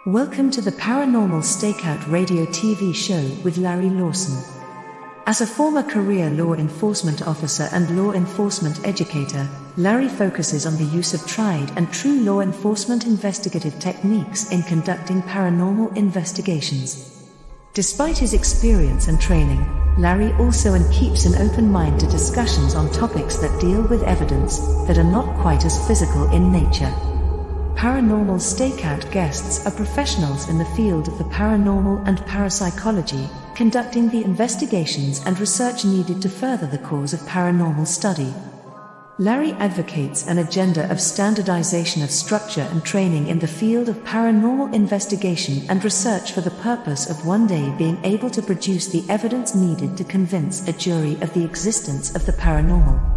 Welcome to the Paranormal Stakeout radio TV show with Larry Lawson. As a former career law enforcement officer and law enforcement educator, Larry focuses on the use of tried and true law enforcement investigative techniques in conducting paranormal investigations. Despite his experience and training, Larry also keeps an open mind to discussions on topics that deal with evidence that are not quite as physical in nature. Paranormal Stakeout guests are professionals in the field of the paranormal and parapsychology, conducting the investigations and research needed to further the cause of paranormal study. Larry advocates an agenda of standardization of structure and training in the field of paranormal investigation and research for the purpose of one day being able to produce the evidence needed to convince a jury of the existence of the paranormal.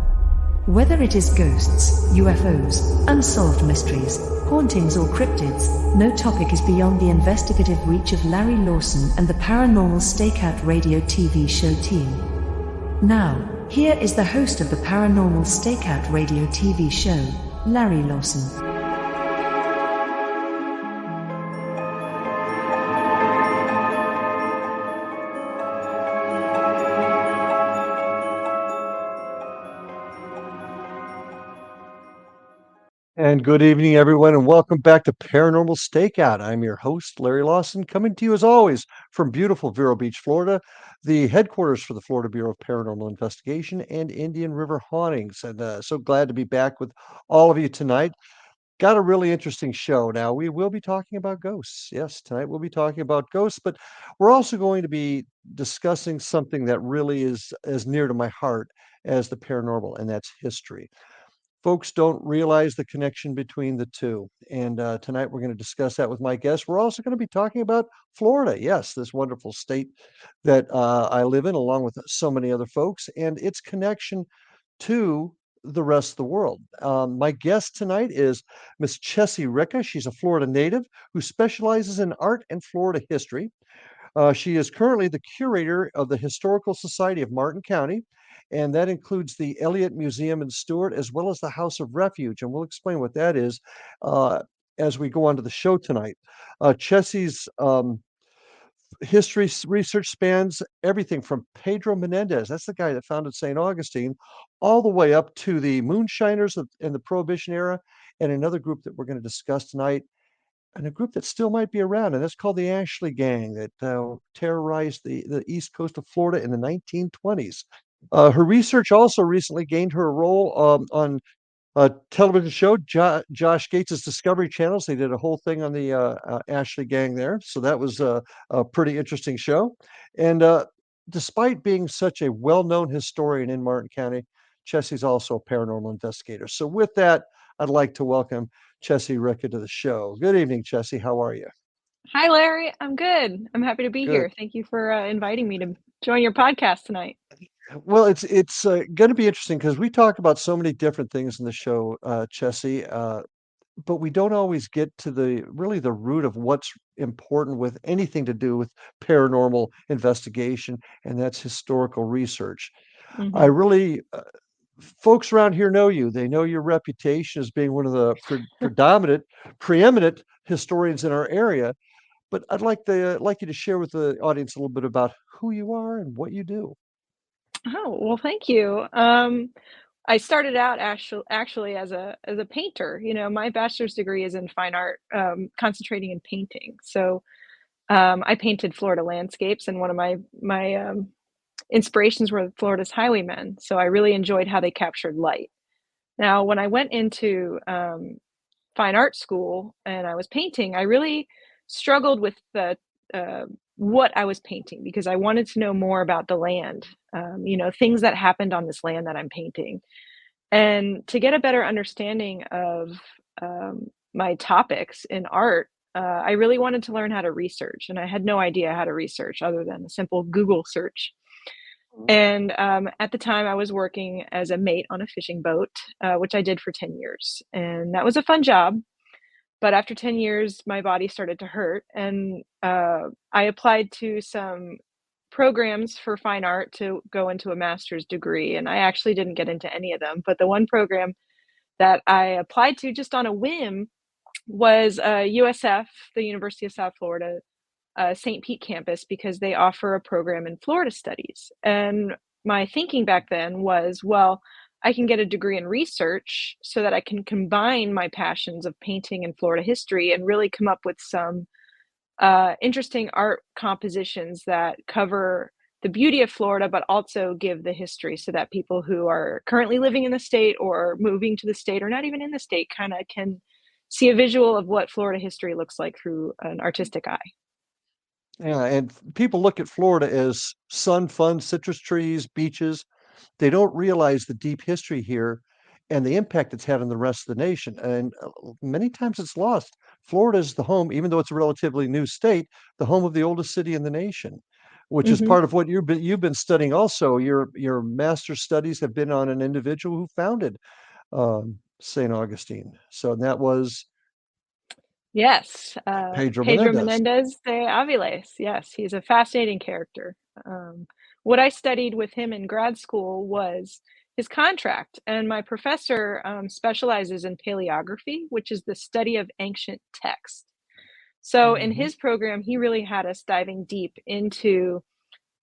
Whether it is ghosts, UFOs, unsolved mysteries, hauntings or cryptids, no topic is beyond the investigative reach of Larry Lawson and the Paranormal Stakeout radio TV show team. Now, here is the host of the Paranormal Stakeout radio TV show, Larry Lawson. And good evening, everyone, and welcome back to Paranormal Stakeout. I'm your host, Larry Lawson, coming to you as always from beautiful Vero Beach, Florida, the headquarters for the Florida Bureau of Paranormal Investigation and Indian River Hauntings. And so glad to be back with all of you tonight. Got a really interesting show. Now, we will be talking about ghosts. Yes, tonight we'll be talking about ghosts, but we're also going to be discussing something that really is as near to my heart as the paranormal, and that's history. Folks don't realize the connection between the two. And tonight we're going to discuss that with my guests. We're also going to be talking about Florida. Yes, this wonderful state that I live in, along with so many other folks, and its connection to the rest of the world. My guest tonight is Miss Chessy Ricca. She's a Florida native who specializes in art and Florida history. She is currently the curator of the Historical Society of Martin County, and that includes the Elliott Museum in Stewart, as well as the House of Refuge. And we'll explain what that is as we go on to the show tonight. Chessy's history research spans everything from Pedro Menéndez, that's the guy that founded St. Augustine, all the way up to the moonshiners in the prohibition era, and another group that we're going to discuss tonight, and a group that still might be around, and that's called the Ashley Gang that terrorized the east coast of Florida in the 1920s. Her research also recently gained her a role on a television show, Josh Gates' Discovery Channels. They did a whole thing on the Ashley Gang there, so that was a pretty interesting show. And despite being such a well-known historian in Martin County, Chessy's also a paranormal investigator. So with that, I'd like to welcome Chessy Ricca to the show. Good evening, Chessy. How are you? Hi, Larry. I'm good. I'm happy to be Good. here. Thank you for inviting me to join your podcast tonight. Well, it's going to be interesting because we talk about so many different things in the show, Chessy, but we don't always get to the root of what's important with anything to do with paranormal investigation, and that's historical research. I Hmm. really folks around here know you. They know your reputation as being one of the preeminent historians in our area. But I'd like you to share with the audience a little bit about who you are and what you do. Oh, well, thank you. I started out actually as a painter. You know, my bachelor's degree is in fine art, concentrating in painting. So I painted Florida landscapes, and one of my inspirations were Florida's highwaymen. So I really enjoyed how they captured light. Now, when I went into fine art school and I was painting, I really struggled with the what I was painting because I wanted to know more about the land, things that happened on this land that I'm painting. And to get a better understanding of my topics in art, I really wanted to learn how to research, and I had no idea how to research other than a simple Google search. And at the time, I was working as a mate on a fishing boat, which I did for 10 years. And that was a fun job. But after 10 years, my body started to hurt. And I applied to some programs for fine art to go into a master's degree. And I actually didn't get into any of them. But the one program that I applied to just on a whim was USF, the University of South Florida, St. Pete campus, because they offer a program in Florida studies. And my thinking back then was, well, I can get a degree in research so that I can combine my passions of painting and Florida history and really come up with some interesting art compositions that cover the beauty of Florida, but also give the history so that people who are currently living in the state or moving to the state or not even in the state kind of can see a visual of what Florida history looks like through an artistic eye. Yeah, and people look at Florida as sun, fun, citrus trees, beaches. They don't realize the deep history here and the impact it's had on the rest of the nation. And many times it's lost. Florida is the home, even though it's a relatively new state, the home of the oldest city in the nation, which is Hmm. part of what you've been studying. Also, your master's studies have been on an individual who founded St. Augustine. So that was Yes, Pedro Pedro Menéndez. Menéndez de Avilés. Yes, he's a fascinating character. What I studied with him in grad school was his contract, and my professor specializes in paleography, which is the study of ancient text. So in Mhm. his program, he really had us diving deep into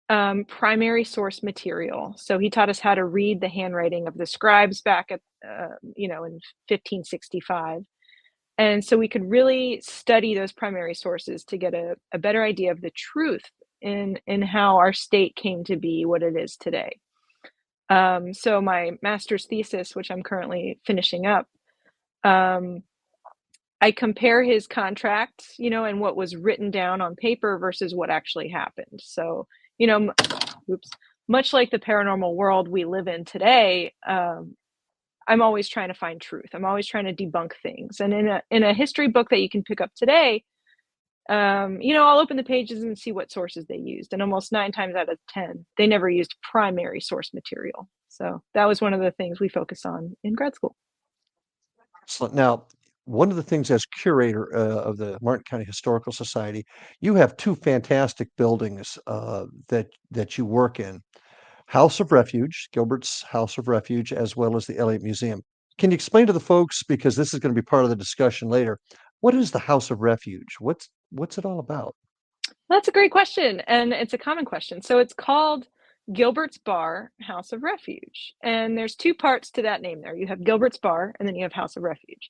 primary source material. So he taught us how to read the handwriting of the scribes back at, in 1565. And so we could really study those primary sources to get a better idea of the truth in how our state came to be what it is today. So my master's thesis, which I'm currently finishing up, um, I compare his contract, and what was written down on paper versus what actually happened. So, you know, m- oops, much like the paranormal world we live in today, I'm always trying to find truth. I'm always trying to debunk things. And in a history book that you can pick up today, I'll open the pages and see what sources they used. And almost 9 times out of 10, they never used primary source material. So that was one of the things we focused on in grad school. Excellent. Now, one of the things as curator of the Martin County Historical Society, you have two fantastic buildings that you work in: House of Refuge, Gilbert's House of Refuge, as well as the Elliott Museum. Can you explain to the folks, because this is going to be part of the discussion later, what is the House of Refuge? What's it all about? That's a great question, and it's a common question. So it's called Gilbert's Bar, House of Refuge. And there's two parts to that name there. You have Gilbert's Bar, and then you have House of Refuge.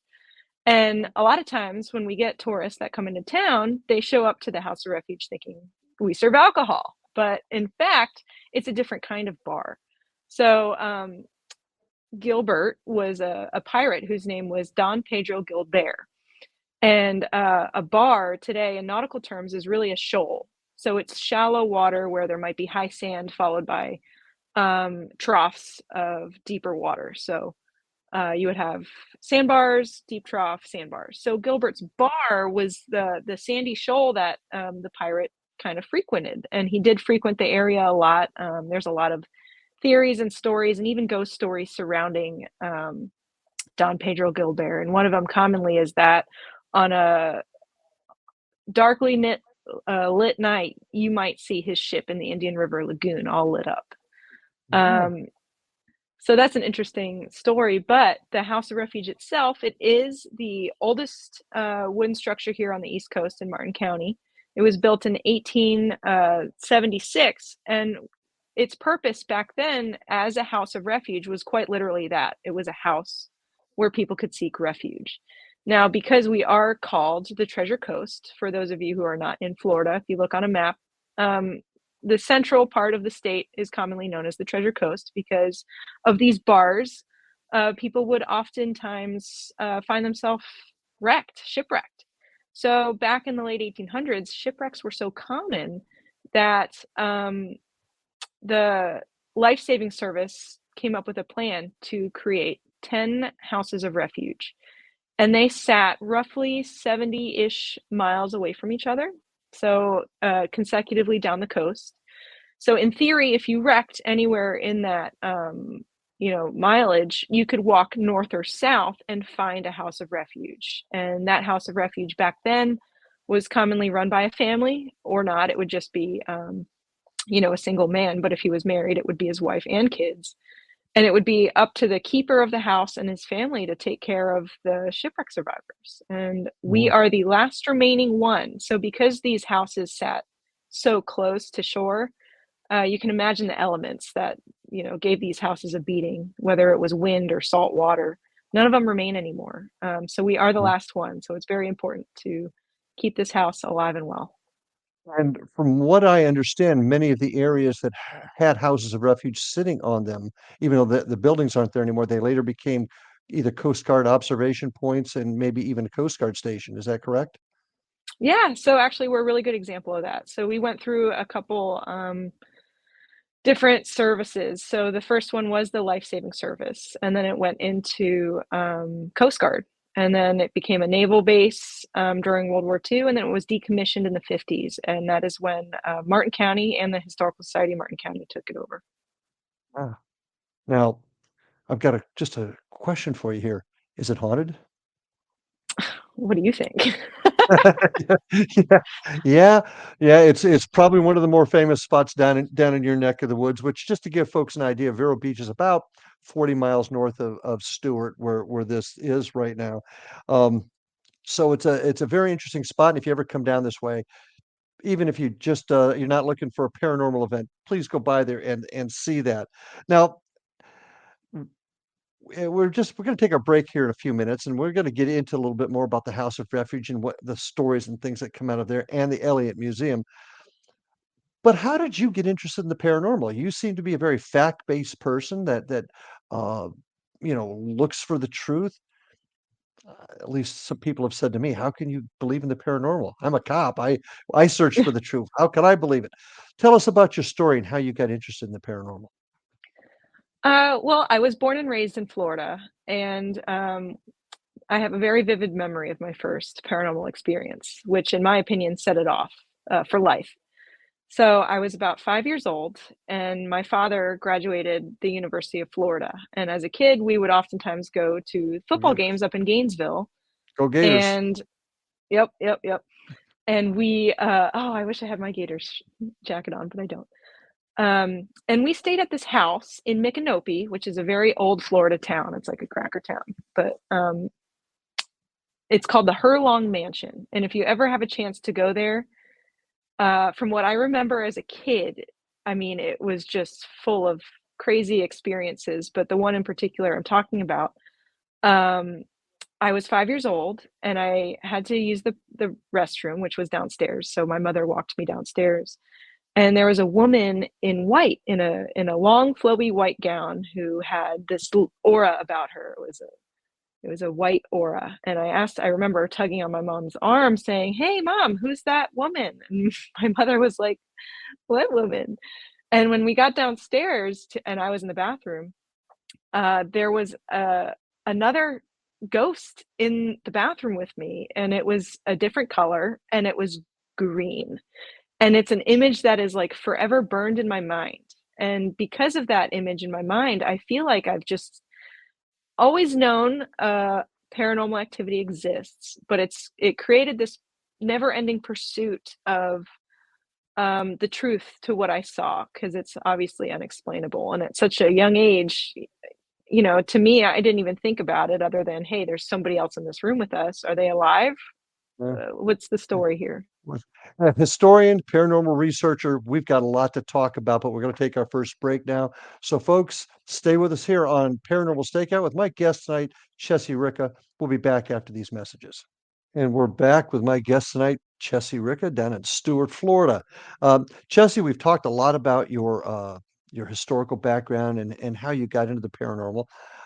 And a lot of times when we get tourists that come into town, they show up to the House of Refuge thinking we serve alcohol. But in fact, it's a different kind of bar. So Gilbert was a pirate whose name was Don Pedro Gilbert. And a bar today in nautical terms is really a shoal. So it's shallow water where there might be high sand followed by troughs of deeper water. So you would have sandbars, deep trough, sandbars. So Gilbert's Bar was the sandy shoal that the pirate kind of frequented, and he did frequent the area a lot. There's a lot of theories and stories, and even ghost stories surrounding Don Pedro Gilbert. And one of them commonly is that on a darkly lit night, you might see his ship in the Indian River Lagoon all lit up. Oh, So that's an interesting story, but the House of Refuge itself, it is the oldest wooden structure here on the East Coast in Martin County. It was built in 1876, and its purpose back then as a house of refuge was quite literally that. It was a house where people could seek refuge. Now, because we are called the Treasure Coast, for those of you who are not in Florida, if you look on a map, the central part of the state is commonly known as the Treasure Coast because of these bars. People would oftentimes find themselves shipwrecked. So back in the late 1800s, shipwrecks were so common that the life-saving service came up with a plan to create 10 houses of refuge. And they sat roughly 70-ish miles away from each other, so consecutively down the coast. So in theory, if you wrecked anywhere in that mileage, you could walk north or south and find a house of refuge. And that house of refuge back then was commonly run by a family or not. It would just be a single man, but if he was married, it would be his wife and kids. And it would be up to the keeper of the house and his family to take care of the shipwreck survivors. And we Mm. are the last remaining one. So because these houses sat so close to shore, you can imagine the elements that, gave these houses a beating, whether it was wind or salt water. None of them remain anymore. So we are the Mm. last one. So it's very important to keep this house alive and well. And from what I understand, many of the areas that had houses of refuge sitting on them, even though the buildings aren't there anymore, they later became either Coast Guard observation points and maybe even a Coast Guard station. Is that correct? Yeah. So actually, we're a really good example of that. So we went through a couple different services. So the first one was the life-saving service, and then it went into Coast Guard, and then it became a naval base during World War II, and then it was decommissioned in the 50s, and that is when Martin County and the Historical Society of Martin County took it over. Ah. Now, I've got just a question for you here. Is it haunted? What do you think? Yeah, yeah, yeah, it's probably one of the more famous spots down in your neck of the woods, which just to give folks an idea, Vero Beach is about 40 miles north of Stewart, where this is right now. Um, so it's a very interesting spot, and if you ever come down this way, even if you just, you're not looking for a paranormal event, please go by there and see that. Now, we're gonna take a break here in a few minutes, and we're gonna get into a little bit more about the House of Refuge and what the stories and things that come out of there and the Elliott Museum. But how did you get interested in the paranormal? You seem to be a very fact-based person that, uh, looks for the truth. At least some people have said to me, "How can you believe in the paranormal? I'm a cop. I search for the truth. How can I believe it?" Tell us about your story and how you got interested in the paranormal. Well, I was born and raised in Florida, and I have a very vivid memory of my first paranormal experience, which, in my opinion, set it off for life. So I was about 5 years old, and my father graduated the University of Florida. And as a kid, we would oftentimes go to football Okay. games up in Gainesville. Go Gators. And yep, yep, yep. And oh, I wish I had my Gators jacket on, but I don't. And we stayed at this house in Micanopy, which is a very old Florida town. It's like a cracker town, but it's called the Herlong Mansion. And if you ever have a chance to go there, from what I remember as a kid, I mean, it was just full of crazy experiences, but the one in particular I'm talking about, um, I was 5 years old, and I had to use the restroom, which was downstairs, so my mother walked me downstairs, and there was a woman in white, in a long, flowy white gown who had this l aura about her. It was a white aura, and I remember tugging on my mom's arm saying, "Hey, mom, who's that woman?" And my mother was like, "What woman?" And when we got downstairs and I was in the bathroom, there was another ghost in the bathroom with me, and it was a different color, and it was green. And it's an image that is, like, forever burned in my mind. And because of that image in my mind, I feel like I've just always known, paranormal activity exists, but it created this never-ending pursuit of, the truth to what I saw, because it's obviously unexplainable, and at such a young age, to me, I didn't even think about it other than, "Hey, there's somebody else in this room with us. Are they alive? Yeah. What's the story here?" With a historian, paranormal researcher, we've got a lot to talk about, but we're going to take our first break now. So, folks, stay with us here on Paranormal Stakeout with my guest tonight, Chessy Ricca. We'll be back after these messages. And we're back with my guest tonight, Chessy Ricca, down in Stewart, Florida. Chessy, we've talked a lot about your historical background and how you got into the paranormal.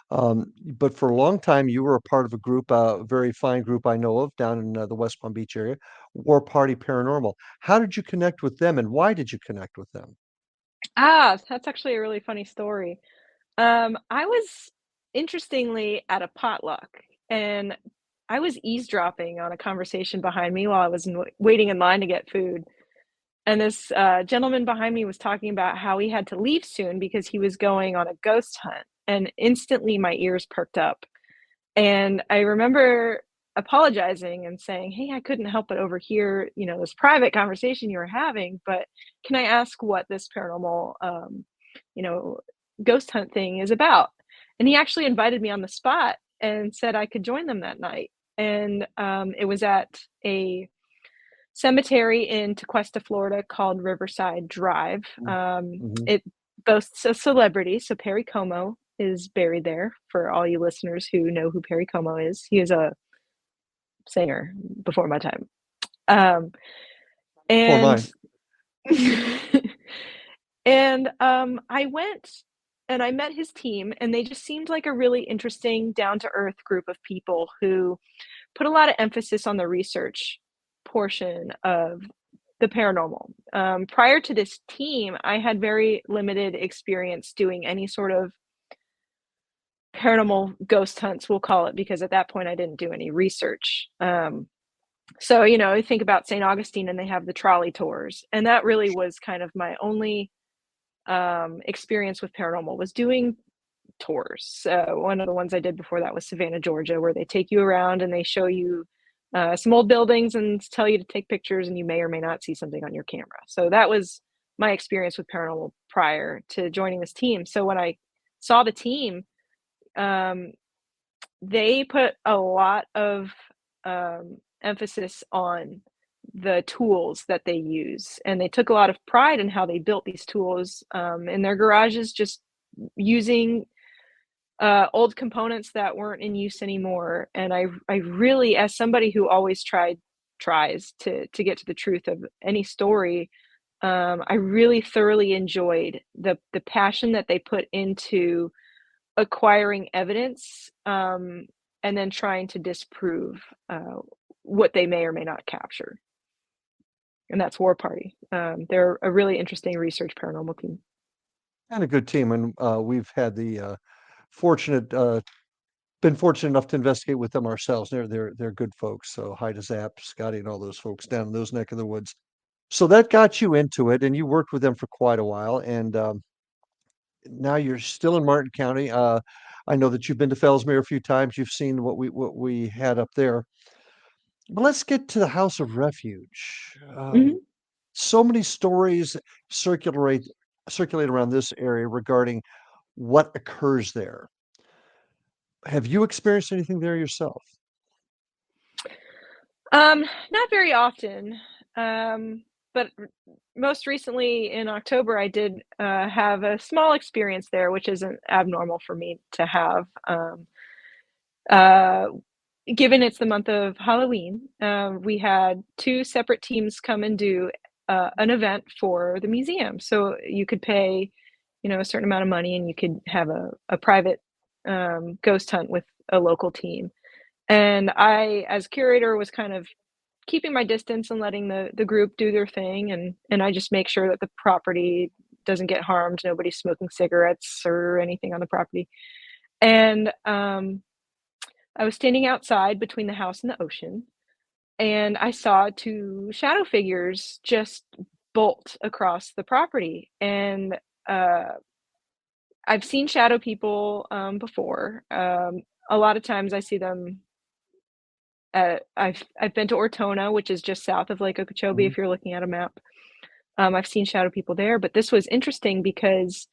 But for a long time, you were a part of a group, a very fine group I know of down in the West Palm Beach area, War Party Paranormal. How did you connect with them, and why did you connect with them? That's actually a really funny story. I was interestingly at a potluck, and I was eavesdropping on a conversation behind me while I was waiting in line to get food. And this gentleman behind me was talking about how he had to leave soon because he was going on a ghost hunt. And instantly my ears perked up. And I remember apologizing and saying, "Hey, I couldn't help but overhear, this private conversation you were having, but can I ask what this paranormal, you know, ghost hunt thing is about. And he actually invited me on the spot and said I could join them that night. And it was at a cemetery in Tequesta, Florida called Riverside Drive. Mm-hmm. It boasts a celebrity, so Perry Como is buried there. For all you listeners who know who Perry Como is, he is a singer before my time. Before mine. And I went and I met his team, and they just seemed like a really interesting, down-to-earth group of people who put a lot of emphasis on the research portion of the paranormal. Prior to this team, I had very limited experience doing any sort of paranormal ghost hunts, we'll call it, because at that point I didn't do any research. So, you know, think about St. Augustine and they have the trolley tours. And that really was kind of my only experience with paranormal, was doing tours. So one of the ones I did before that was Savannah, Georgia, where they take you around and they show you some old buildings and tell you to take pictures, and you may or may not see something on your camera. So that was my experience with paranormal prior to joining this team. So when I saw the team, they put a lot of emphasis on the tools that they use, and they took a lot of pride in how they built these tools in their garages, just using old components that weren't in use anymore. And I really, as somebody who always tries to get to the truth of any story, I really thoroughly enjoyed the passion that they put into acquiring evidence and then trying to disprove what they may or may not capture. And that's War Party. They're a really interesting research paranormal team. And a good team. And we've had the been fortunate enough to investigate with them ourselves. They're good folks. So hi to Zap, Scotty, and all those folks down in those neck of the woods. So that got you into it, and you worked with them for quite a while. And now you're still in Martin County. I know that you've been to Fellsmere a few times. You've seen what we had up there. But let's get to the House of Refuge. So many stories circulate around this area regarding what occurs there. Have you experienced anything there yourself? Not very often. But most recently in October, I did have a small experience there, which isn't abnormal for me to have. Given it's the month of Halloween, we had two separate teams come and do an event for the museum. So you could pay, a certain amount of money, and you could have a private ghost hunt with a local team. And I, as curator, was kind of keeping my distance and letting the group do their thing. And I just make sure that the property doesn't get harmed. Nobody's smoking cigarettes or anything on the property. And I was standing outside between the house and the ocean, and I saw two shadow figures just bolt across the property. And I've seen shadow people before. A lot of times I see them. I've been to Ortona, which is just south of Lake Okeechobee, if you're looking at a map. I've seen shadow people there, but this was interesting because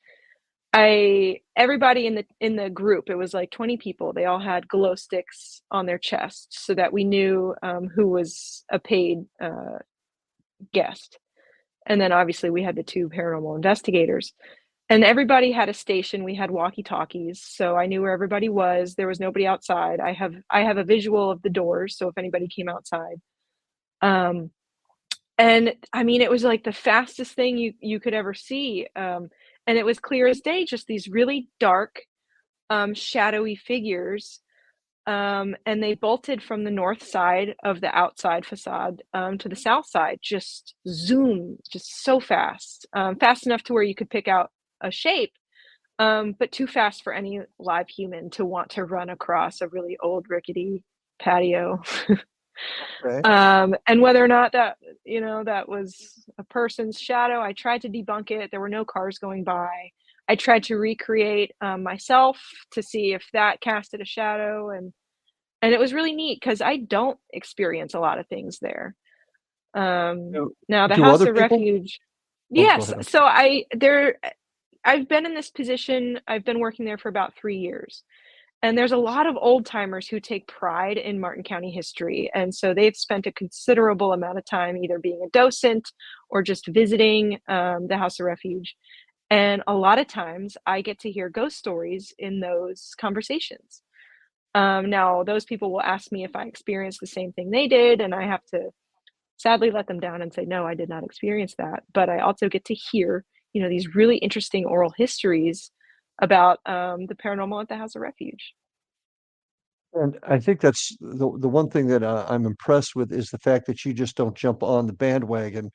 everybody in the group, it was like 20 people, they all had glow sticks on their chests so that we knew who was a paid guest. And then obviously we had the two paranormal investigators. And everybody had a station. We had walkie-talkies, so I knew where everybody was. There was nobody outside. I have a visual of the doors, so if anybody came outside. And I mean, it was like the fastest thing you could ever see. And it was clear as day, just these really dark, shadowy figures. And they bolted from the north side of the outside facade to the south side, just so fast, fast enough to where you could pick out a shape, but too fast for any live human to want to run across a really old rickety patio. Okay. And whether or not that was a person's shadow, I tried to debunk it. There were no cars going by. I tried to recreate myself to see if that casted a shadow, and it was really neat because I don't experience a lot of things there. Now the House of Refuge. Yes. So I've been in this position. I've been working there for about 3 years. And there's a lot of old timers who take pride in Martin County history. And so they've spent a considerable amount of time either being a docent or just visiting the House of Refuge. And a lot of times I get to hear ghost stories in those conversations. Now, those people will ask me if I experienced the same thing they did, and I have to sadly let them down and say, no, I did not experience that. But I also get to hear, these really interesting oral histories about the paranormal at the House of Refuge. And I think that's the one thing that I'm impressed with is the fact that you just don't jump on the bandwagon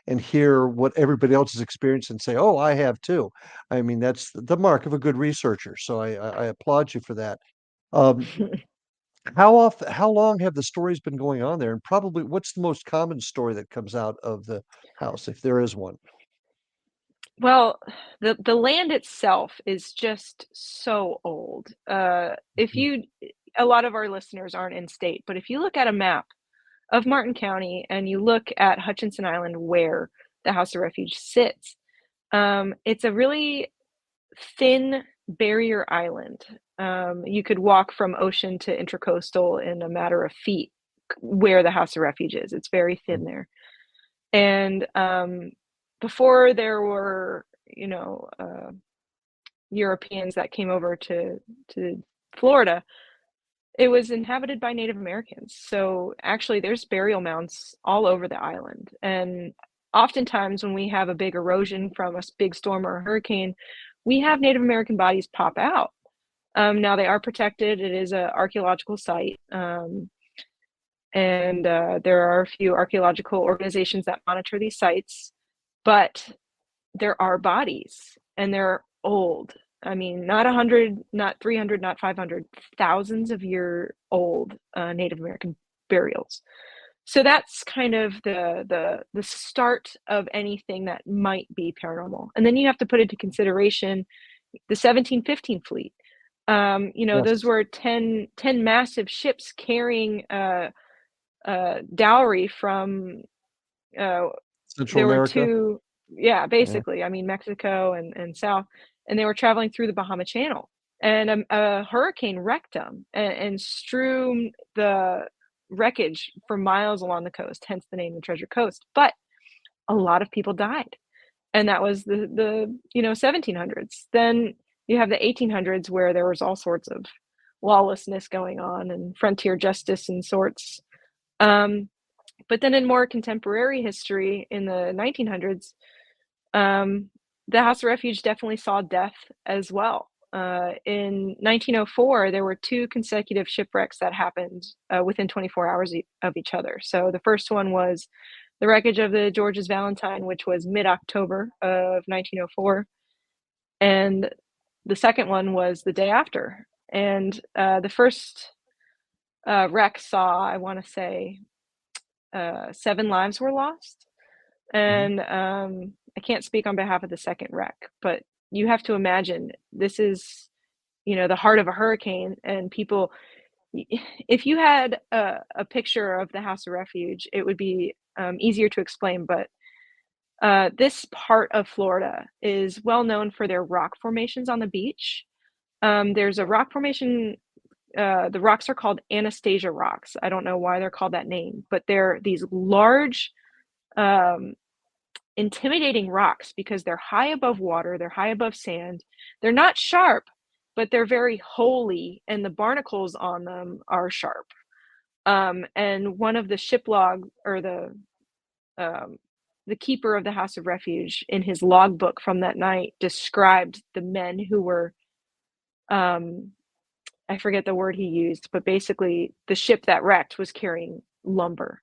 and hear what everybody else has experienced and say, "Oh, I have too." I mean, that's the mark of a good researcher. So I applaud you for that. Um, how long have the stories been going on there? And probably, what's the most common story that comes out of the house, if there is one? Well, the land itself is just so old. If Mhm. you A lot of our listeners aren't in state, but if you look at a map of Martin County and you look at Hutchinson Island where the House of Refuge sits, it's a really thin barrier island. You could walk from ocean to intracoastal in a matter of feet where the House of Refuge is. It's very thin there. And before there were, Europeans that came over to Florida, it was inhabited by Native Americans. So actually, there's burial mounds all over the island. And oftentimes, when we have a big erosion from a big storm or a hurricane, we have Native American bodies pop out. Now they are protected. It is an archaeological site. And there are a few archaeological organizations that monitor these sites, but there are bodies and they're old. I mean, not 100, not 300, not 500, thousands of year old Native American burials. So that's kind of the start of anything that might be paranormal. And then you have to put into consideration the 1715 fleet. Those Yes, were 10 massive ships carrying dowry from uh, Central there were America. two, yeah, Yeah. basically, I mean, Mexico and South, and they were traveling through the Bahama Channel, and a hurricane wrecked them and strewn the wreckage for miles along the coast, hence the name the Treasure Coast. But a lot of people died, and that was the 1700s. Then you have the 1800s where there was all sorts of lawlessness going on and frontier justice and sorts. Um, but then in more contemporary history in the 1900s, um, the House of Refuge definitely saw death as well. In 1904, there were two consecutive shipwrecks that happened within 24 hours of each other. So the first one was the wreckage of the George's Valentine, which was mid-October of 1904, and the second one was the day after. And the first wreck saw, I want to say, 7 lives were lost. Mhm. And I can't speak on behalf of the second wreck, but you have to imagine this is, the heart of a hurricane, and people. If you had a picture of the House of Refuge, it would be easier to explain. But this part of Florida is well known for their rock formations on the beach. There's a rock formation. The rocks are called Anastasia rocks. I don't know why they're called that name, but they're these large, um, intimidating rocks because they're high above water, they're high above sand. They're not sharp, but they're very holy, and the barnacles on them are sharp. And one of the ship log or um, the keeper of the House of Refuge in his logbook from that night described the men who were um, I forget the word he used, but basically the ship that wrecked was carrying lumber,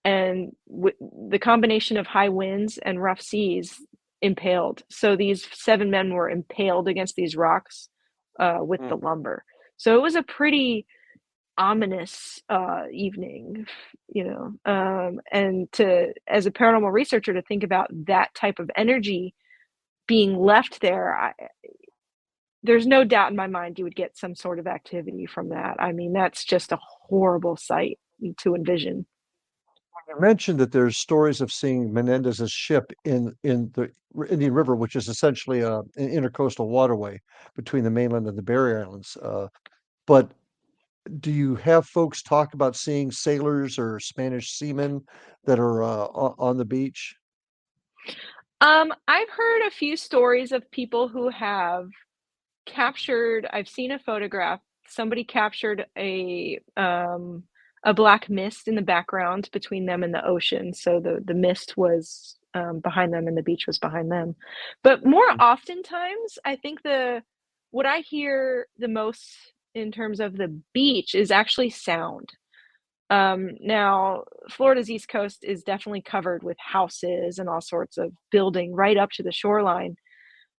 and the combination of high winds and rough seas impaled. So these 7 men were impaled against these rocks with the Mm. lumber. So it was a pretty ominous evening, and to as a paranormal researcher to think about that type of energy being left there, there's no doubt in my mind you would get some sort of activity from that. I mean, that's just a horrible sight to envision. You mentioned that there's stories of seeing Menendez's ship in the Indian River, which is essentially an intercoastal waterway between the mainland and the Barrier Islands. But do you have folks talk about seeing sailors or Spanish seamen that are on the beach? I've heard a few stories of people who have captured. I've seen a photograph. Somebody captured a black mist in the background between them and the ocean. So the mist was behind them and the beach was behind them. But more oftentimes, I think what I hear the most in terms of the beach is actually sound. Now, Florida's East Coast is definitely covered with houses and all sorts of building right up to the shoreline.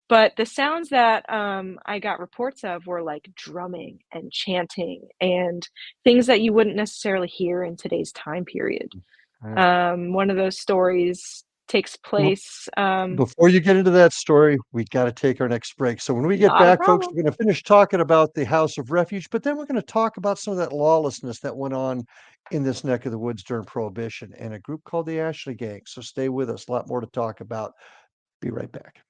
But the sounds that I got reports of were like drumming and chanting and things that you wouldn't necessarily hear in today's time period. Uh, One of those stories takes Well, place. before you get into that story, we got to take our next break. So when we get Not a back, folks, problem. we're going to finish talking about the House of Refuge, but then we're going to talk about some of that lawlessness that went on in this neck of the woods during Prohibition and a group called the Ashley Gang. So stay with us. A lot more to talk about. Be right back.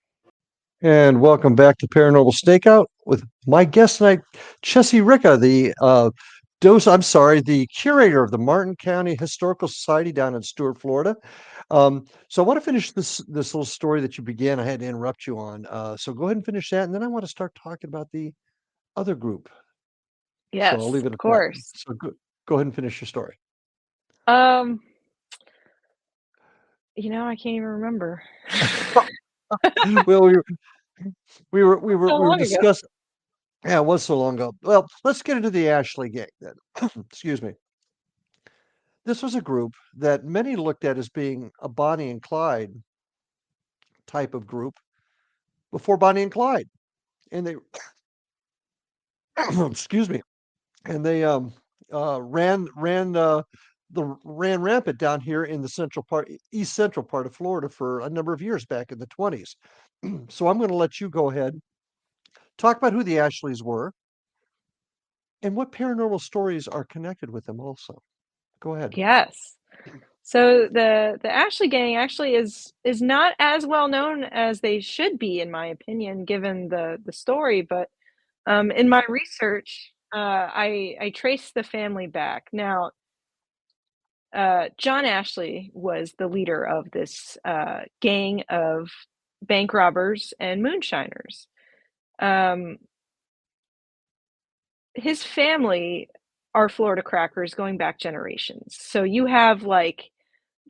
And welcome back to Paranormal Stakeout with my guest tonight, Chessy Ricca, the curator of the Martin County Historical Society down in Stuart, Florida. So I want to finish this little story that you began. I had to interrupt you on. So go ahead and finish that, and then I want to start talking about the other group. So I'll Yes, leave it of at that. course. So go ahead and finish your story. Um, I can't even remember. Well, So we were long ago. discussing. Yeah, it was so long ago. Well, let's get into the Ashley Gang then. Excuse me. This was a group that many looked at as being a Bonnie and Clyde type of group before Bonnie and Clyde, and they excuse me, and they ran rampant down here in the east central part of Florida for a number of years back in the 20s. So I'm going to let you go ahead, talk about who the Ashleys were and what paranormal stories are connected with them. Also, go ahead. Yes. So the Ashley gang actually is not as well known as they should be, in my opinion, given the story. But in my research, I traced the family back. Now, John Ashley was the leader of this gang of bank robbers and moonshiners. Um, his family are Florida crackers going back generations. So you have like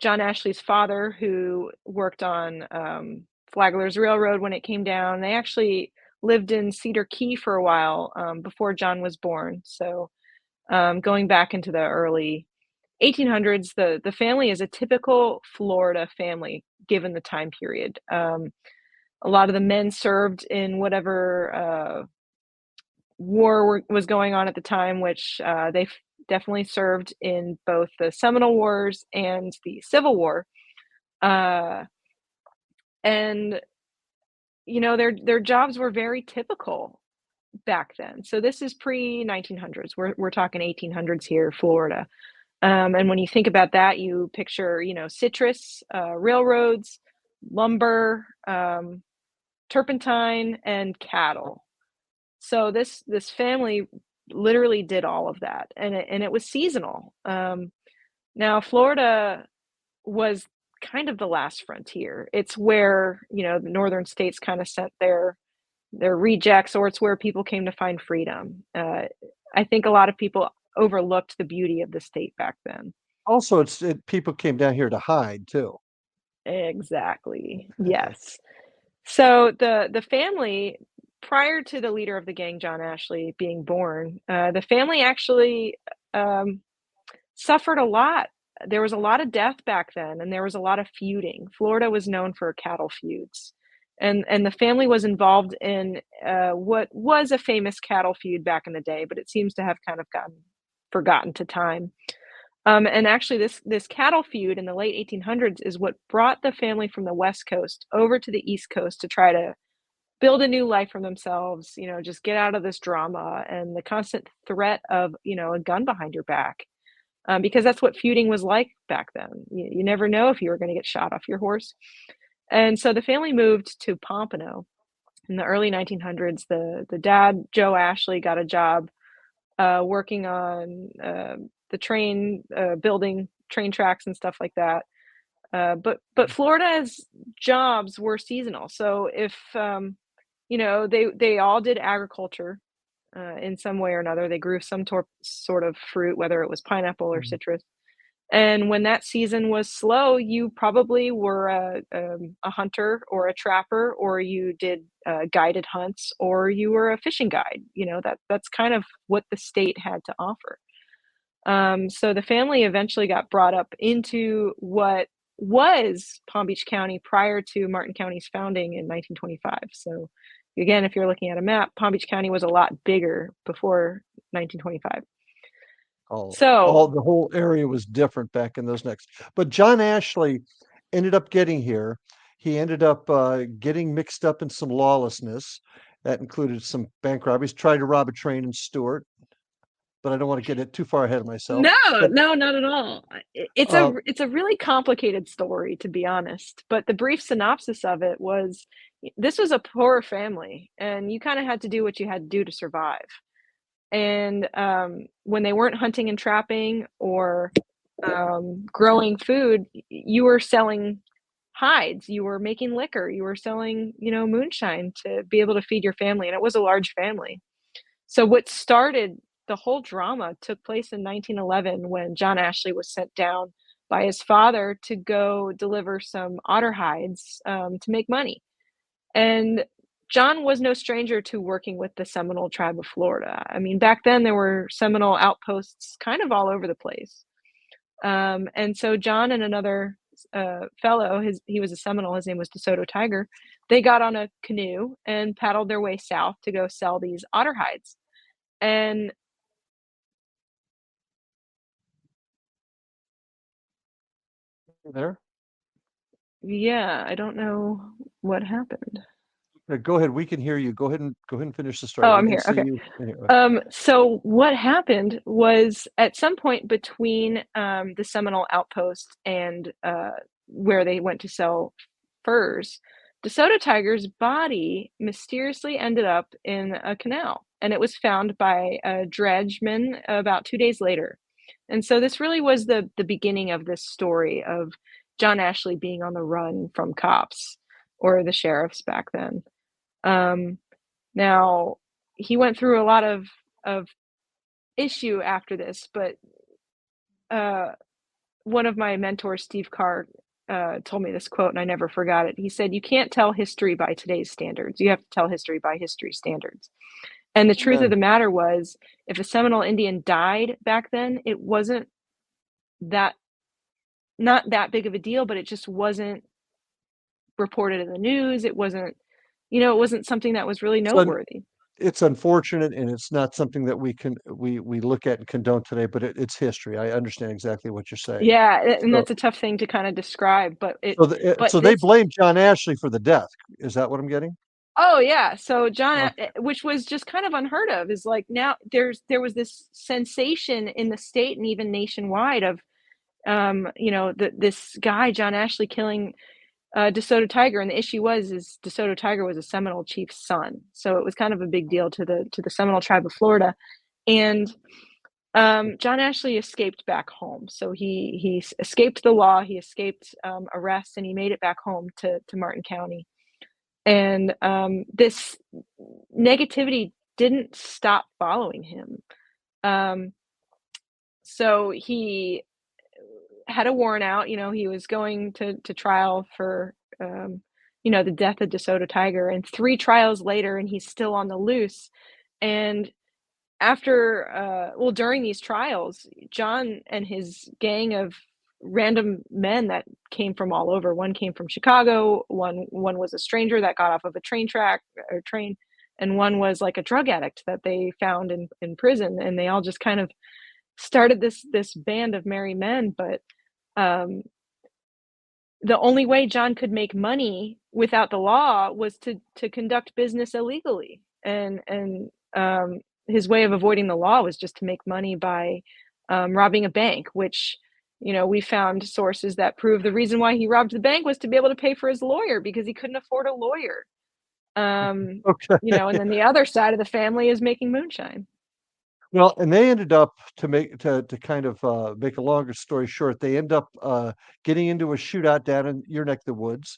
John Ashley's father, who worked on Flagler's Railroad when it came down. They actually lived in Cedar Key for a while before John was born. So going back into the early 1800s, the family is a typical Florida family given the time period. A lot of the men served in whatever was going on at the time, which they definitely served in both the Seminole Wars and the Civil War. Uh, and their jobs were very typical back then. So this is pre 1900s. We're talking 1800s here, Florida. And when you think about that, you picture citrus, railroads, lumber, turpentine, and cattle. So this family literally did all of that, and it was seasonal. Now Florida was kind of the last frontier. It's where, the northern states kind of sent their rejects, or it's where people came to find freedom. I think a lot of people overlooked the beauty of the state back then. Also, people came down here to hide too. Exactly. Yes. So the family, prior to the leader of the gang, John Ashley, being born, the family actually um, suffered a lot. There was a lot of death back then, and there was a lot of feuding. Florida was known for cattle feuds, and the family was involved in what was a famous cattle feud back in the day, but it seems to have kind of gotten forgotten to time. And actually, this cattle feud in the late 1800s is what brought the family from the West Coast over to the East Coast to try to build a new life for themselves. Just get out of this drama and the constant threat of a gun behind your back. because that's what feuding was like back then. You never know if you were going to get shot off your horse. And so the family moved to Pompano in the early 1900s. The dad, Joe Ashley, got a job working on the train, building train tracks and stuff like that. But Florida's jobs were seasonal. So if they all did agriculture in some way or another. They grew some sort of fruit, whether it was pineapple or citrus. And when that season was slow, you probably were a hunter or a trapper, or you did guided hunts, or you were a fishing guide. That's kind of what the state had to offer. So the family eventually got brought up into what was Palm Beach County prior to Martin County's founding in 1925. So again, if you're looking at a map, Palm Beach County was a lot bigger before 1925. The whole area was different back in those next. But John Ashley ended up getting here. He ended up getting mixed up in some lawlessness. That included some bank robberies, tried to rob a train in Stewart. But I don't want to get it too far ahead of myself. No, not at all. It's a really complicated story, to be honest. But the brief synopsis of it was, this was a poor family, and you kind of had to do what you had to do to survive. And when they weren't hunting and trapping or growing food, you were selling hides, you were making liquor, you were selling, moonshine to be able to feed your family. And it was a large family. So what started the whole drama took place in 1911 when John Ashley was sent down by his father to go deliver some otter hides to make money. And John was no stranger to working with the Seminole tribe of Florida. I mean, back then there were Seminole outposts kind of all over the place. And so John and another fellow, he was a Seminole, his name was DeSoto Tiger, they got on a canoe and paddled their way south to go sell these otter hides. And there? Yeah, I don't know what happened. Go ahead. We can hear you. Go ahead and finish the story. Oh, I'm here. Okay. So what happened was, at some point between the Seminole outpost and where they went to sell furs, DeSoto Tiger's body mysteriously ended up in a canal, and it was found by a dredgeman about 2 days later. And so this really was the beginning of this story of John Ashley being on the run from cops, or the sheriffs back then. Now, he went through a lot of issue after this, but one of my mentors, Steve Carr, told me this quote, and I never forgot it. He said, "You can't tell history by today's standards. You have to tell history by history's standards." And the truth of the matter was, if a Seminole Indian died back then, it wasn't not that big of a deal, but it just wasn't reported in the news. It wasn't, it wasn't something that was really noteworthy. It's unfortunate, and it's not something that we look at and condone today, but it's history. I understand exactly what you're saying. Yeah, and that's a tough thing to kind of describe, but they blame John Ashley for the death. Is that what I'm getting? Oh yeah. So John, which was just kind of unheard of, is like, now there was this sensation in the state and even nationwide of, this guy, John Ashley, killing DeSoto Tiger. And the issue is DeSoto Tiger was a Seminole chief's son. So it was kind of a big deal to the Seminole tribe of Florida. And John Ashley escaped back home. So he escaped the law, he escaped arrest, and he made it back home to Martin County. And this negativity didn't stop following him. So he had a warrant out. He was going to trial for, the death of DeSoto Tiger. And 3 trials later, and he's still on the loose. And after, during these trials, John and his gang of random men that came from all over. One came from Chicago. One was a stranger that got off of a train, and one was like a drug addict that they found in prison. And they all just kind of started this band of merry men. But the only way John could make money without the law was to conduct business illegally. And his way of avoiding the law was just to make money by robbing a bank, which, we found sources that prove the reason why he robbed the bank was to be able to pay for his lawyer because he couldn't afford a lawyer. Okay. And then the other side of the family is making moonshine. Well, and they ended up to kind of make a longer story short, they end up getting into a shootout down in your neck of the woods,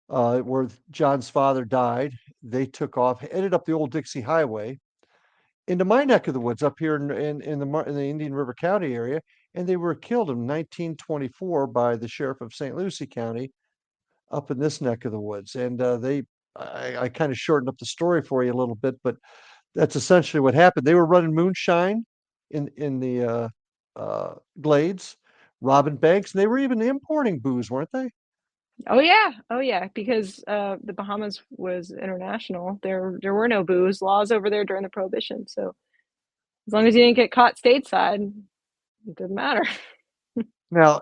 where John's father died. They took off, ended up the old Dixie Highway into my neck of the woods up here in the Indian River County area, and they were killed in 1924 by the sheriff of St. Lucie County up in this neck of the woods. And I kind of shortened up the story for you a little bit, but that's essentially what happened. They were running moonshine in the glades, robbing banks, and they were even importing booze, weren't they? Oh yeah, because the Bahamas was international. There were no booze laws over there during the Prohibition, so as long as you didn't get caught stateside, it didn't matter. Now,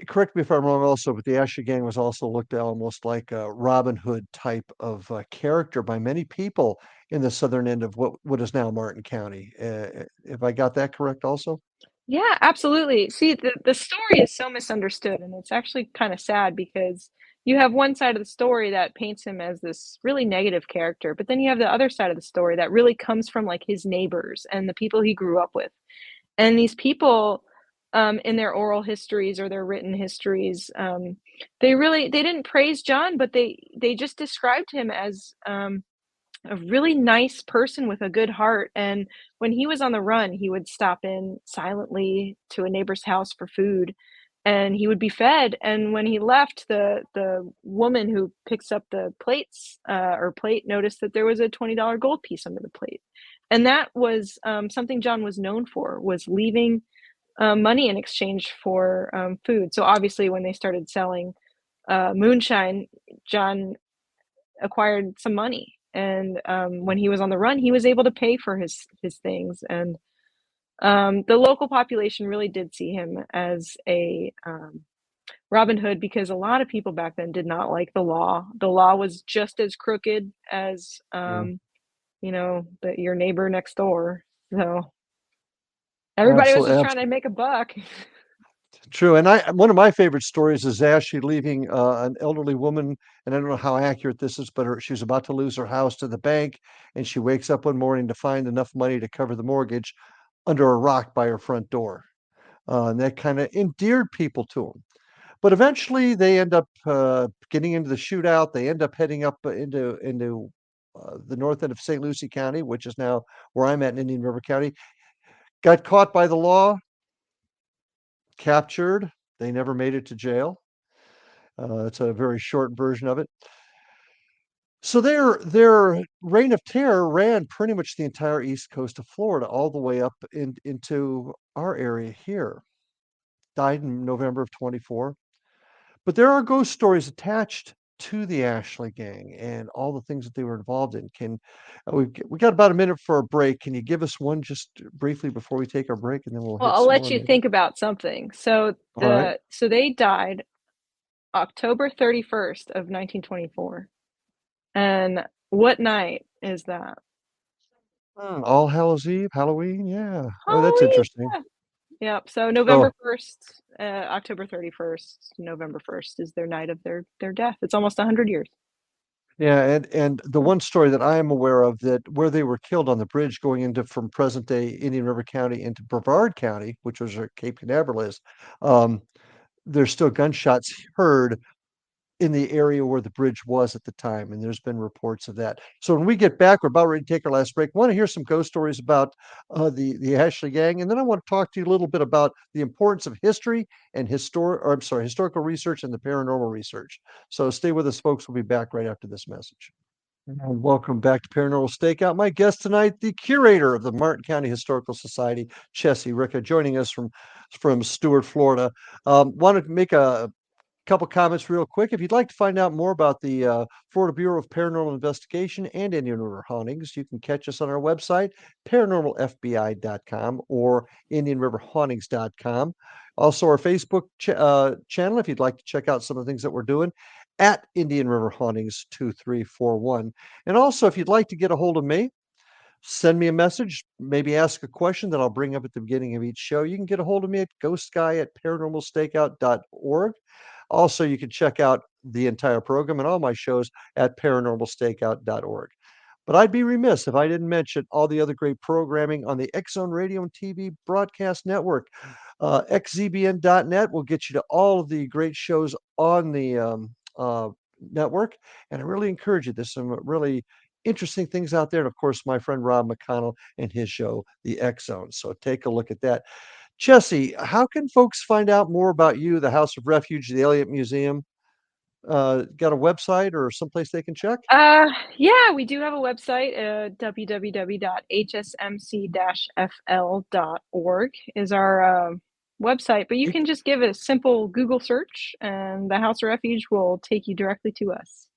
correct me if I'm wrong also, but the Ashley Gang was also looked at almost like a Robin Hood type of character by many people in the southern end of what is now Martin County. If I got that correct also? Yeah, absolutely. See, the story is so misunderstood, and it's actually kind of sad because you have one side of the story that paints him as this really negative character, but then you have the other side of the story that really comes from like his neighbors and the people he grew up with. And these people, in their oral histories or their written histories, they didn't praise John, but they just described him as a really nice person with a good heart. And when he was on the run, he would stop in silently to a neighbor's house for food, and he would be fed. And when he left, the woman who picks up the plates or plate noticed that there was a $20 gold piece under the plate. And that was something John was known for, was leaving money in exchange for food. So obviously, when they started selling moonshine, John acquired some money, and when he was on the run, he was able to pay for his things. And the local population really did see him as a Robin Hood, because a lot of people back then did not like the law. The law was just as crooked as Yeah, your neighbor next door. So everybody was absolutely, just trying to make a buck. true. And one of my favorite stories is Ashley leaving an elderly woman, and I don't know how accurate this is, but she was about to lose her house to the bank, and she wakes up one morning to find enough money to cover the mortgage under a rock by her front door. And that kind of endeared people to him. But eventually, they end up getting into the shootout. They end up heading up into the north end of St. Lucie County, which is now where I'm at in Indian River County. Got caught by the law, captured. They never made it to jail. It's a very short version of it. So their reign of terror ran pretty much the entire east coast of Florida, all the way up into our area here. Died in November of 24. But there are ghost stories attached to the Ashley Gang and all the things that they were involved in. We got about a minute for a break. Can you give us one just briefly before we take our break, and then we'll Well, hit I'll some let more you maybe? think about something. So All right. they died October 31st of 1924. And what night is that? All Hallows Eve, Halloween. Yeah. Oh, that's Halloween. interesting. Yeah. Yep. So So November 1st, October 31st, November 1st is their night of their death. It's almost 100 years. yeah, and the one story that I am aware of, that where they were killed on the bridge going into from present day Indian River County into Brevard County, which was Cape Canaveral is, um, there's still gunshots heard in the area where the bridge was at the time, and there's been reports of that. So when we get back, we're about ready to take our last break. I want to hear some ghost stories about the Ashley Gang, and then I want to talk to you a little bit about the importance of history and historical research and the paranormal research. So stay with us, folks. We'll be back right after this message. And welcome back to Paranormal Stakeout. My guest tonight, the curator of the Martin County Historical Society, Chessy Ricca, joining us from Stuart, Florida. Want to make a couple comments real quick. If you'd like to find out more about the Florida Bureau of Paranormal Investigation and Indian River hauntings, you can catch us on our website, paranormalfbi.com or indianriverhauntings.com. Also, our Facebook channel, if you'd like to check out some of the things that we're doing, at Indian River Hauntings 2341. And also, if you'd like to get a hold of me, Send me a message, maybe ask a question that I'll bring up at the beginning of each show. You can get a hold of me at ghostguy@paranormalstakeout.org. Also, you can check out the entire program and all my shows at paranormalstakeout.org. But I'd be remiss if I didn't mention all the other great programming on the X Zone Radio and TV broadcast network. xzbn.net will get you to all of the great shows on the network. And I really encourage you. There's some really interesting things out there. And of course, my friend Rob McConnell and his show, The X Zone. So take a look at that. Chessy, how can folks find out more about you, the House of Refuge, the Elliott Museum? Got a website or someplace they can check? Yeah, we do have a website, www.hsmc-fl.org is our website, but you You can just give it a simple Google search and the House of Refuge will take you directly to us.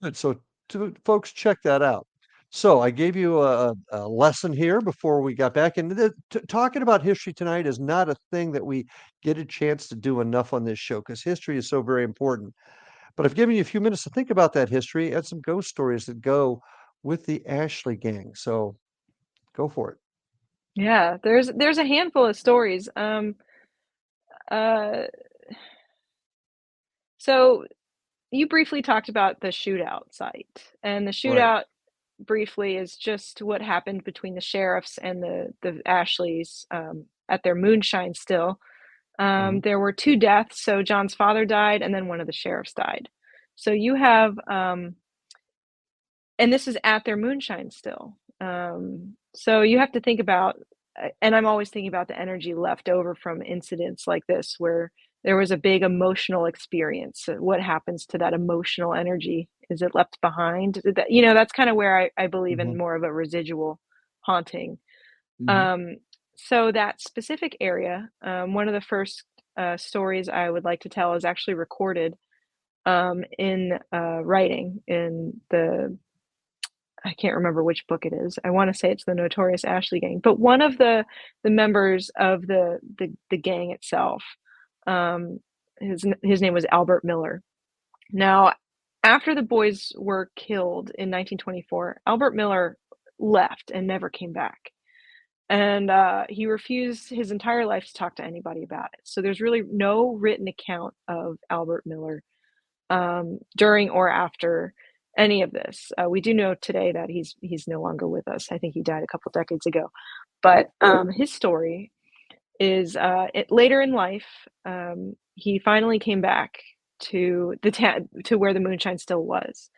Good. So, to folks, check that out. So, I gave you a lesson here before we got back into talking about history tonight is not a thing that we get a chance to do enough on this show because history is so very important. But I've given you a few minutes to think about that history and some ghost stories that go with the Ashley gang. So, go for it. Yeah, there's a handful of stories. Uh, so you briefly talked about the shootout site, and the Right. shootout briefly is just what happened between the sheriffs and the Ashleys at their moonshine still. Mhm. There were two deaths. So John's father died, and then one of the sheriffs died. So you have, and this is at their moonshine still. So you have to think about, and I'm always thinking about the energy left over from incidents like this, where there was a big emotional experience. What happens to that emotional energy? Is it left behind? That, that's kind of where I believe in Mhm. more of a residual haunting. Mhm. Um, so that specific area, one of the first stories I would like to tell is actually recorded in writing in I can't remember which book it is. I want to say it's the Notorious Ashley Gang, but one of the members of the gang itself, um, his name was Albert Miller. Now, after the boys were killed in 1924, Albert Miller left and never came back. And he refused his entire life to talk to anybody about it. So there's really no written account of Albert Miller during or after any of this. We do know today that he's no longer with us. I think he died a couple decades ago. But his story is later in life, he finally came back to to where the moonshine still was,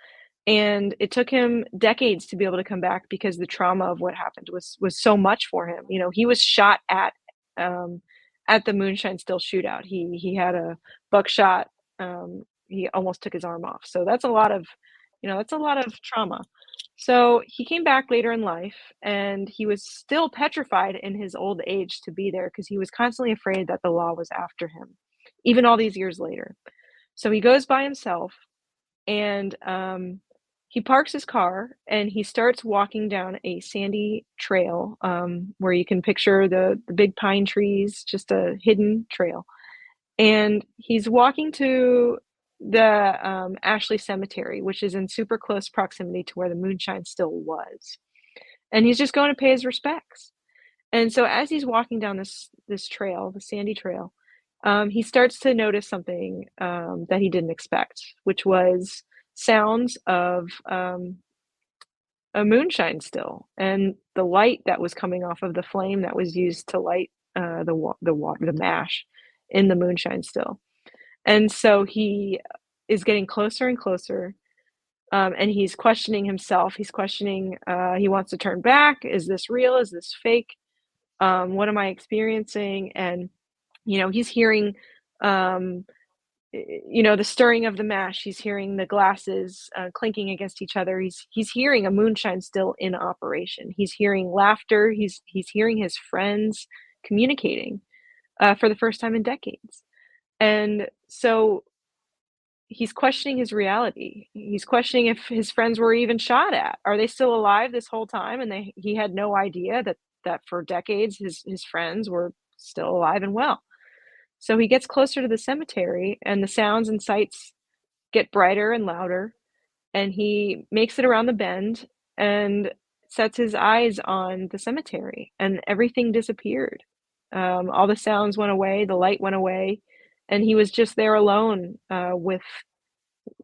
and it took him decades to be able to come back because the trauma of what happened was so much for him. He was shot um, at the moonshine still shootout. He had a buckshot. He almost took his arm off. So that's a lot of trauma. So he came back later in life and he was still petrified in his old age to be there because he was constantly afraid that the law was after him, even all these years later. So he goes by himself and he parks his car and he starts walking down a sandy trail where you can picture the big pine trees, just a hidden trail. And he's walking to the Ashley Cemetery, which is in super close proximity to where the moonshine still was. And he's just going to pay his respects. And so as he's walking down this trail, the sandy trail, he starts to notice something that he didn't expect, which was sounds of a moonshine still, and the light that was coming off of the flame that was used to light the water, the mash in the moonshine still. And so he is getting closer and closer, and he's questioning himself. He's questioning. He wants to turn back. Is this real? Is this fake? What am I experiencing? And he's hearing um, the stirring of the mash. He's hearing the glasses clinking against each other. He's hearing a moonshine still in operation. He's hearing laughter. He's hearing his friends communicating for the first time in decades. And so he's questioning his reality. He's questioning if his friends were even shot at. Are they still alive this whole time? And he had no idea that for decades his friends were still alive and well. So he gets closer to the cemetery and the sounds and sights get brighter and louder, and he makes it around the bend, and sets his eyes on the cemetery, and everything disappeared. All the sounds went away, the light went away, and he was just there alone with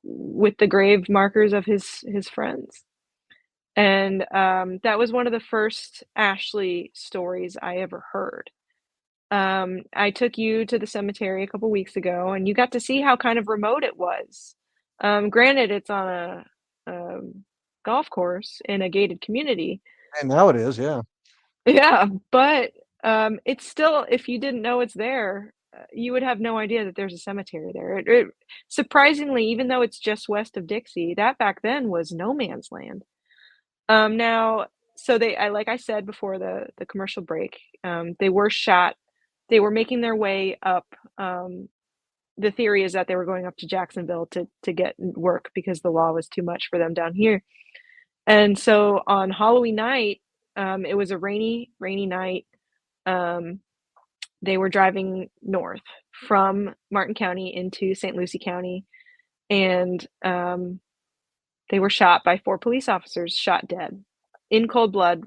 the grave markers of his friends. And that was one of the first Ashley stories I ever heard. I took you to the cemetery a couple weeks ago, and you got to see how kind of remote it was. Granted, it's on a golf course in a gated community. And now it is, yeah. Yeah, but it's still, if you didn't know it's there, you would have no idea that there's a cemetery there. Surprisingly, even though it's just west of Dixie, that back then was no man's land. Now, so like I said before the commercial break, they were shot. They were making their way up. The theory is that they were going up to Jacksonville to get work because the law was too much for them down here. And so on Halloween night, it was a rainy night. They were driving north from Martin County into St. Lucie County, and they were shot by 4 police officers, shot dead in cold blood,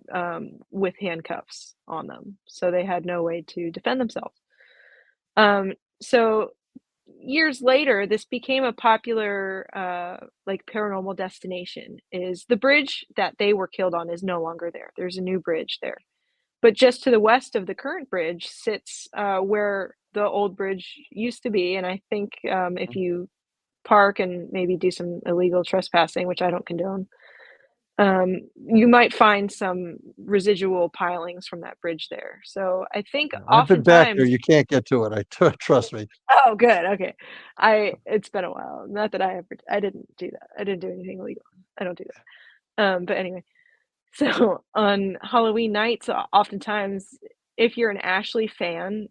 with handcuffs on them. So they had no way to defend themselves. So years later, this became a popular like paranormal destination. Is the bridge that they were killed on is no longer there. There's a new bridge there. But just to the west of the current bridge sits where the old bridge used to be. And I think if you park and maybe do some illegal trespassing, which I don't condone, you might find some residual pilings from that bridge there. So I think I've been back there. oftentimes, You can't get to it. Trust me. oh, good, okay. It's been a while. Not that I didn't do that. I didn't do anything illegal. I don't do that. But anyway, so on Halloween nights, oftentimes, if you're an Ashley fan,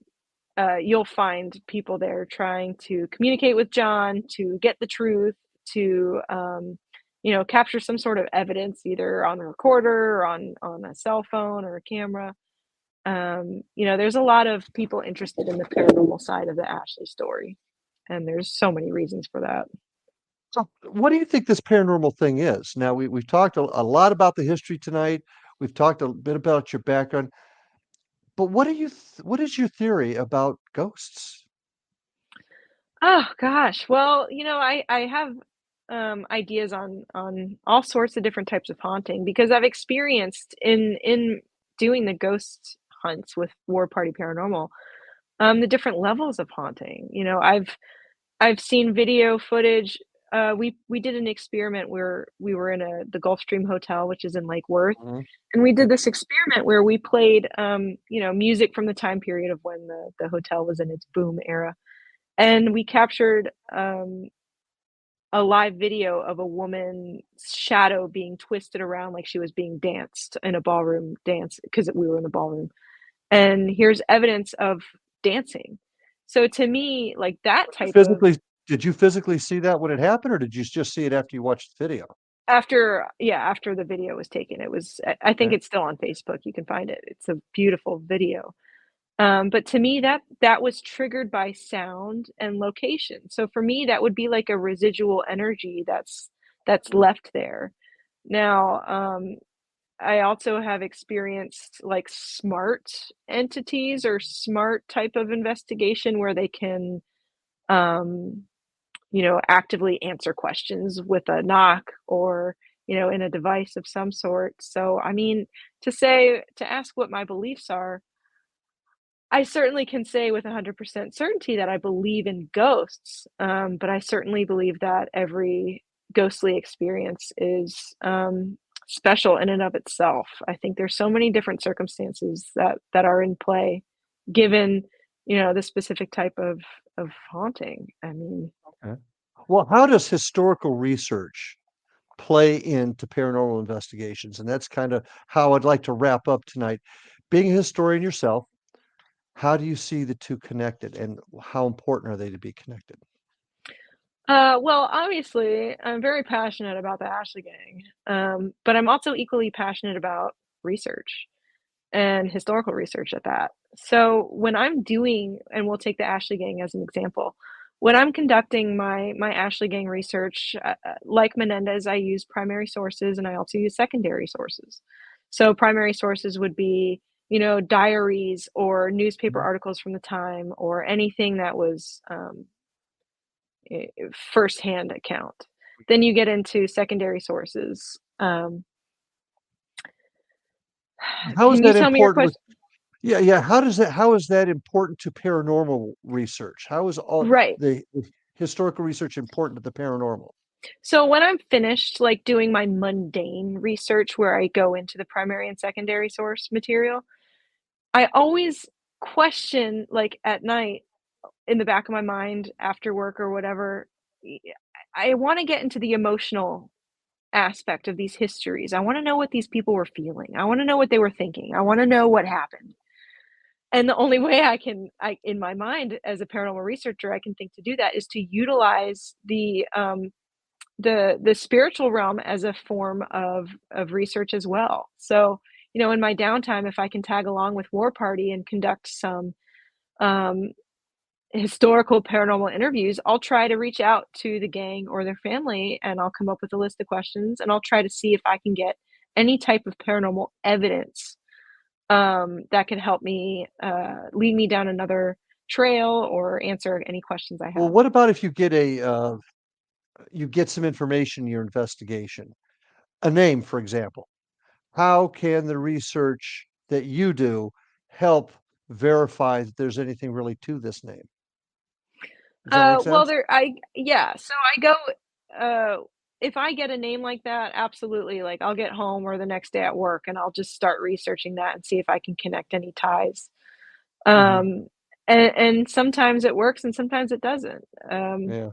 you'll find people there trying to communicate with John, to get the truth, to capture some sort of evidence, either on a recorder or on a cell phone or a camera. There's a lot of people interested in the paranormal side of the Ashley story, and there's so many reasons for that. So, what do you think this paranormal thing is? Now, we've talked a lot about the history tonight. We've talked a bit about your background, but what is your theory about ghosts? Oh gosh. Well, I have ideas on all sorts of different types of haunting because I've experienced in doing the ghost hunts with War Party Paranormal, the different levels of haunting. I've seen video footage. We did an experiment where we were in the Gulfstream Hotel, which is in Lake Worth, Mhm. and we did this experiment where we played music from the time period of when the hotel was in its boom era, and we captured a live video of a woman's shadow being twisted around like she was being danced in a ballroom dance because we were in a ballroom. And here's evidence of dancing. So to me, like that You type of physically Did you physically see that when it happened, or did you just see it after you watched the video? after the video was taken, it was I think Okay. it's still on Facebook. You can find it. It's a beautiful video. But to me, that was triggered by sound and location. So for me, that would be like a residual energy that's left there. Now, I also have experienced like smart entities or smart type of investigation where they can, um, actively answer questions with a knock or, in a device of some sort. So, I mean, to ask what my beliefs are, I certainly can say with 100% certainty that I believe in ghosts, but I certainly believe that every ghostly experience is special in and of itself. I think there's so many different circumstances that are in play, given the specific type of haunting. I mean, Okay. Well, how does historical research play into paranormal investigations? And that's kind of how I'd like to wrap up tonight. Being a historian yourself, how do you see the two connected, and how important are they to be connected? well, obviously, I'm very passionate about the Ashley Gang, but I'm also equally passionate about research and historical research at that. So when I'm doing, and we'll take the Ashley Gang as an example, when I'm conducting my Ashley Gang research, like Menendez, I use primary sources and I also use secondary sources. So primary sources would be, diaries or newspaper Mhm. articles from the time or anything that was firsthand account. Then you get into secondary sources. How is Can you that tell me your important with question? yeah, how is that important to paranormal research? How is all Right. the historical research important to the paranormal? So when I'm finished, like, doing my mundane research where I go into the primary and secondary source material, I always question, like, at night, in the back of my mind after work or whatever, y I wanna get into the emotional aspect of these histories. I wanna know what these people were feeling. I wanna know what they were thinking. I wanna know what happened. And the only way I in my mind as a paranormal researcher, I can think to do that is to utilize the spiritual realm as a form of research as well. So, in my downtime, if I can tag along with War Party and conduct some um, historical paranormal interviews, I'll try to reach out to the gang or their family, and I'll come up with a list of questions, and I'll try to see if I can get any type of paranormal evidence that can help me lead me down another trail or answer any questions I Well, have. what about if you get some information in your investigation? A name, for example. How can the research that you do help verify that there's anything really to this name? Does that make Well, sense? yeah, so I go, uh, if I get a name like that, absolutely, like, I'll get home or the next day at work, and I'll just start researching that and see if I can connect any ties. Mhm. Um, and sometimes it works and sometimes it doesn't. Yeah.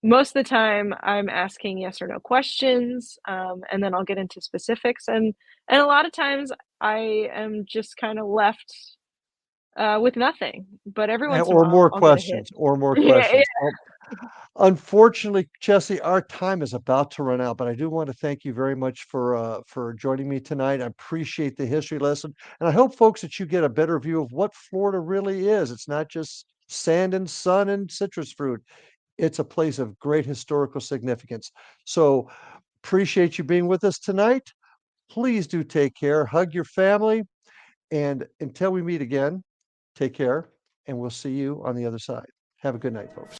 Most of the time, I'm asking yes or no questions, and then I'll get into specifics, and a lot of times, I am just kinda left, with nothing, but every once in a Or while, more I'll get a hit. questions, or more Yeah, yeah. questions. Well, unfortunately, Jesse, our time is about to run out, but I do want to thank you very much for joining me tonight. I appreciate the history lesson, and I hope, folks, that you get a better view of what Florida really is. It's not just sand and sun and citrus fruit. It's a place of great historical significance. So, appreciate you being with us tonight. Please do take care, hug your family, and until we meet again, take care, and we'll see you on the other side. Have a good night, folks.